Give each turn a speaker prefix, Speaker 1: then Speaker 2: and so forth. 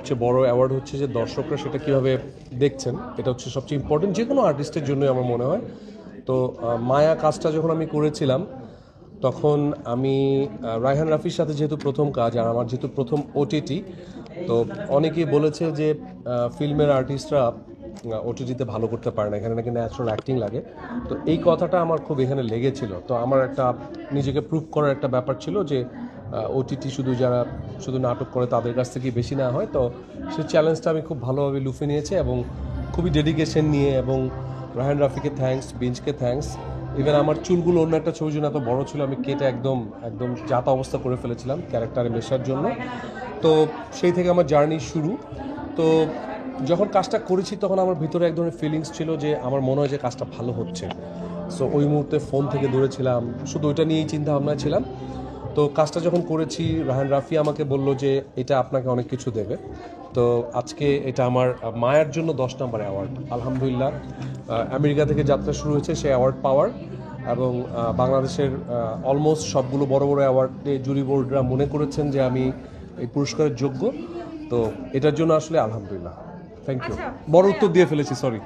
Speaker 1: সবচেয়ে বড় অ্যাওয়ার্ড হচ্ছে যে দর্শকরা সেটা কীভাবে দেখছেন, এটা হচ্ছে সবচেয়ে ইম্পর্টেন্ট যে কোনো আর্টিস্টের জন্যই আমার মনে হয়। তো মায়া কাজটা যখন আমি করেছিলাম তখন আমি রায়হান রাফির সাথে যেহেতু প্রথম কাজ আর আমার যেহেতু প্রথম ওটিটি, তো অনেকেই বলেছে যে ফিল্মের আর্টিস্টরা ওটিটিতে ভালো করতে পারে না, এখানে নাকি ন্যাচারাল অ্যাক্টিং লাগে। তো এই কথাটা আমার খুব এখানে লেগেছিল। তো আমার একটা নিজেকে প্রুভ করার একটা ব্যাপার ছিল যে ওটিটি যারা শুধু নাটক করে তাদের কাছ থেকে বেশি নেওয়া হয়। তো সেই চ্যালেঞ্জটা আমি খুব ভালোভাবে লুফে নিয়েছি এবং খুবই ডেডিকেশন নিয়ে, এবং রায়হান রাফিকে থ্যাঙ্কস, বিঞ্জকে থ্যাঙ্কস। ইভেন আমার চুলগুলো অন্য একটা ছবির জন্য এত বড় ছিল, আমি কেটে একদম একদম যাতা অবস্থা করে ফেলেছিলাম ক্যারেক্টারে মেশার জন্য। তো সেই থেকে আমার জার্নি শুরু। তো যখন কাজটা করেছি তখন আমার ভিতরে এক ধরনের ফিলিংস ছিল যে আমার মনে হয় যে কাজটা ভালো হচ্ছে। সো ওই মুহূর্তে ফোন থেকে দূরেছিলাম, শুধু ওইটা নিয়েই চিন্তা ভাবনায় ছিলাম। তো কাজটা যখন করেছি রায়হান রাফি আমাকে বলল যে এটা আপনাকে অনেক কিছু দেবে। তো আজকে এটা আমার মায়ের জন্য 10 নম্বর অ্যাওয়ার্ড। আলহামদুলিল্লাহ, আমেরিকা থেকে যাত্রা শুরু হয়েছে সে অ্যাওয়ার্ড পাওয়ার, এবং বাংলাদেশের অলমোস্ট সবগুলো বড় বড় অ্যাওয়ার্ডে জুরি বোর্ডরা মনে করেছেন যে আমি এই পুরস্কারের যোগ্য। তো এটার জন্য আসলে আলহামদুলিল্লাহ, থ্যাংক ইউ। বড় উত্তর দিয়ে ফেলেছি, সরি।